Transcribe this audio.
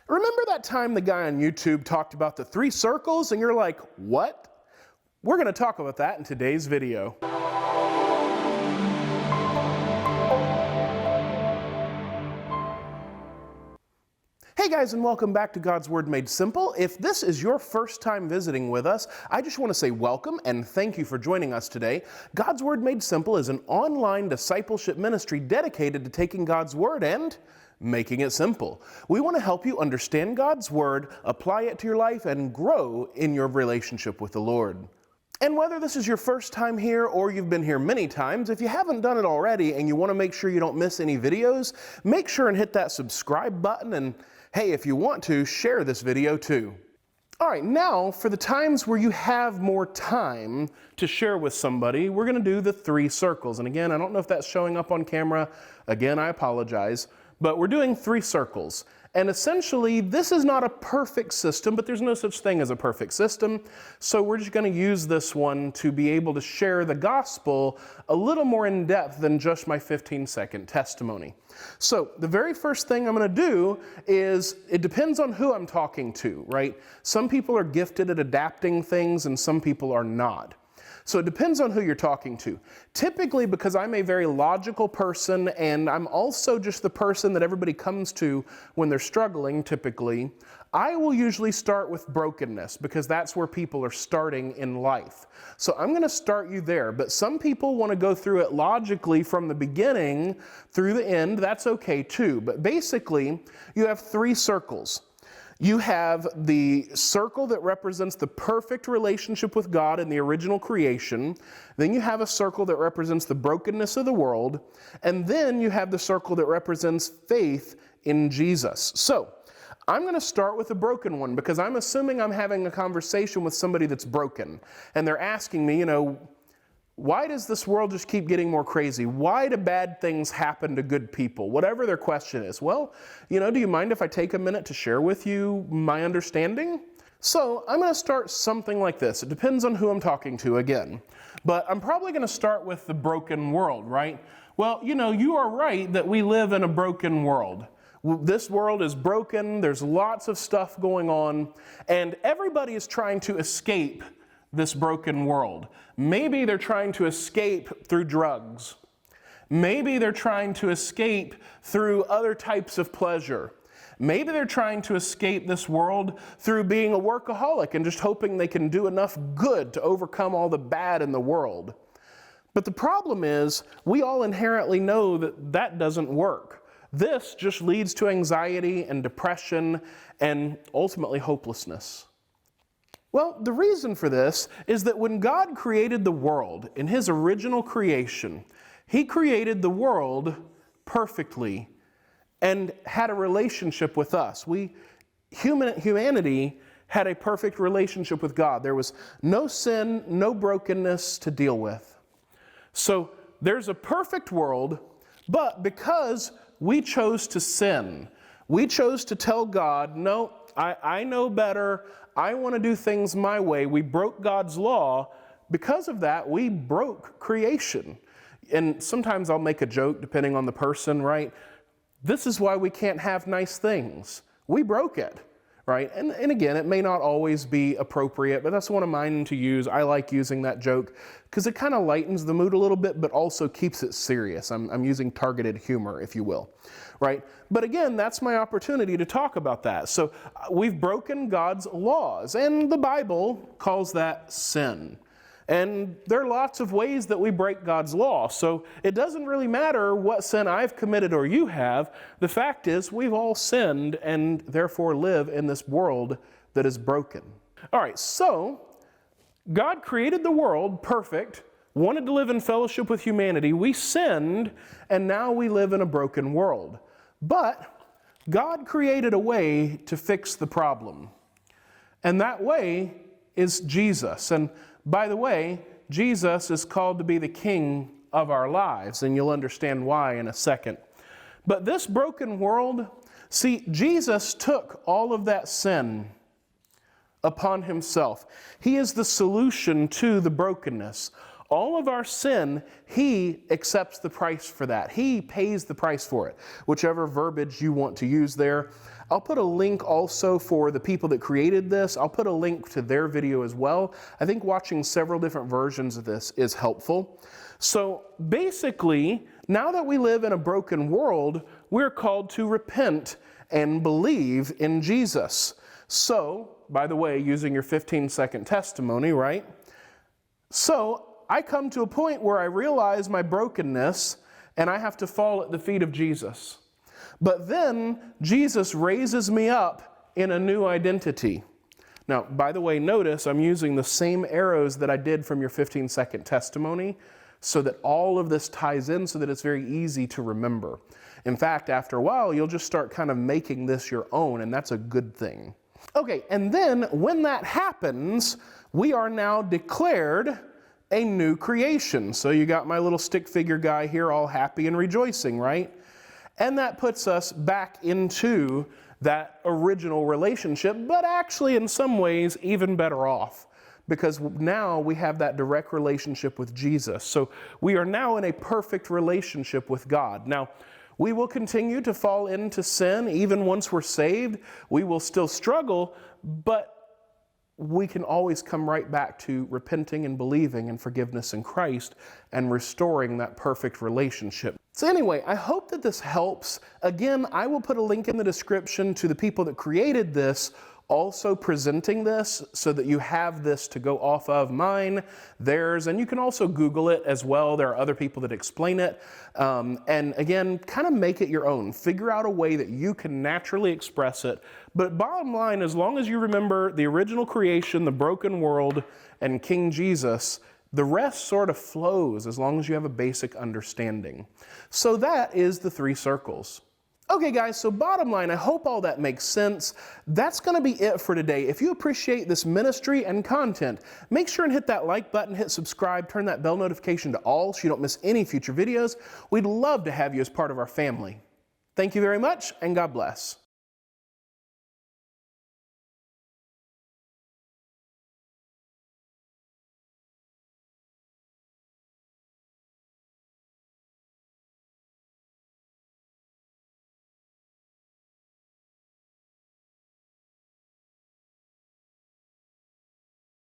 Remember that time the guy on YouTube talked about the 3 circles and you're like, what? We're going to talk about that in today's video. Hey guys, and welcome back to God's Word Made Simple. If this is your first time visiting with us, I just want to say welcome and thank you for joining us today. God's Word Made Simple is an online discipleship ministry dedicated to taking God's Word and making it simple. We want to help you understand God's Word, apply it to your life, and grow in your relationship with the Lord. And whether this is your first time here or you've been here many times, if you haven't done it already and you want to make sure you don't miss any videos, make sure and hit that subscribe button, and hey, if you want to, share this video too. All right, now for the times where you have more time to share with somebody, we're going to do the 3 circles. And again, I don't know if that's showing up on camera. Again, I apologize. But we're doing 3 circles. And essentially, this is not a perfect system, but there's no such thing as a perfect system. So we're just going to use this one to be able to share the gospel a little more in depth than just my 15-second testimony. So the very first thing I'm going to do is, it depends on who I'm talking to, right? Some people are gifted at adapting things and some people are not. So it depends on who you're talking to. Typically, because I'm a very logical person and I'm also just the person that everybody comes to when they're struggling, typically, I will usually start with brokenness because that's where people are starting in life. So I'm going to start you there, but some people want to go through it logically from the beginning through the end. That's okay too. But basically, you have 3 circles. You have the circle that represents the perfect relationship with God in the original creation. Then you have a circle that represents the brokenness of the world. And then you have the circle that represents faith in Jesus. So I'm going to start with the broken one because I'm assuming I'm having a conversation with somebody that's broken. And they're asking me, why does this world just keep getting more crazy? Why do bad things happen to good people? Whatever their question is. Well, do you mind if I take a minute to share with you my understanding? So I'm going to start something like this. It depends on who I'm talking to again. But I'm probably going to start with the broken world, right? Well, you are right that we live in a broken world. This world is broken. There's lots of stuff going on. And everybody is trying to escape this broken world. Maybe they're trying to escape through drugs. Maybe they're trying to escape through other types of pleasure. Maybe they're trying to escape this world through being a workaholic and just hoping they can do enough good to overcome all the bad in the world. But the problem is, we all inherently know that that doesn't work. This just leads to anxiety and depression and ultimately hopelessness. Well, the reason for this is that when God created the world in His original creation, He created the world perfectly and had a relationship with us. Humanity had a perfect relationship with God. There was no sin, no brokenness to deal with. So there's a perfect world, but because we chose to sin, we chose to tell God, no, I know better. I want to do things my way. We broke God's law. Because of that, we broke creation. And sometimes I'll make a joke depending on the person, right? This is why we can't have nice things. We broke it, right? And again, it may not always be appropriate, but that's one of mine to use. I like using that joke because it kind of lightens the mood a little bit, but also keeps it serious. I'm using targeted humor, if you will, right? But again, that's my opportunity to talk about that. So we've broken God's laws, and the Bible calls that sin. And there are lots of ways that we break God's law. So it doesn't really matter what sin I've committed or you have. The fact is, we've all sinned and therefore live in this world that is broken. All right, so God created the world perfect, wanted to live in fellowship with humanity. We sinned, and now we live in a broken world. But God created a way to fix the problem. And that way is Jesus. And by the way, Jesus is called to be the King of our lives, and you'll understand why in a second. But this broken world, see, Jesus took all of that sin upon Himself. He is the solution to the brokenness. All of our sin, he accepts the price for that. He pays the price for it, whichever verbiage you want to use there. I'll put a link also for the people that created this. I'll put a link to their video as well. I think watching several different versions of this is helpful. So basically, now that we live in a broken world, we're called to repent and believe in Jesus. So, by the way, using your 15-second testimony, right? So, I come to a point where I realize my brokenness and I have to fall at the feet of Jesus. But then Jesus raises me up in a new identity. Now, by the way, notice I'm using the same arrows that I did from your 15-second testimony so that all of this ties in so that it's very easy to remember. In fact, after a while, you'll just start kind of making this your own, and that's a good thing. Okay, and then when that happens, we are now declared a new creation. So you got my little stick figure guy here all happy and rejoicing, right? And that puts us back into that original relationship, but actually in some ways even better off, because now we have that direct relationship with Jesus. So we are now in a perfect relationship with God. Now, we will continue to fall into sin even once we're saved. We will still struggle, but we can always come right back to repenting and believing in forgiveness in Christ and restoring that perfect relationship. So anyway, I hope that this helps. Again, I will put a link in the description to the people that created this, also presenting this so that you have this to go off of, mine, theirs, and you can also Google it as well. There are other people that explain it. And again, kind of make it your own. Figure out a way that you can naturally express it. But bottom line, as long as you remember the original creation, the broken world, and King Jesus, the rest sort of flows as long as you have a basic understanding. So that is the 3 circles. Okay guys, so bottom line, I hope all that makes sense. That's going to be it for today. If you appreciate this ministry and content, make sure and hit that like button, hit subscribe, turn that bell notification to all so you don't miss any future videos. We'd love to have you as part of our family. Thank you very much, and God bless.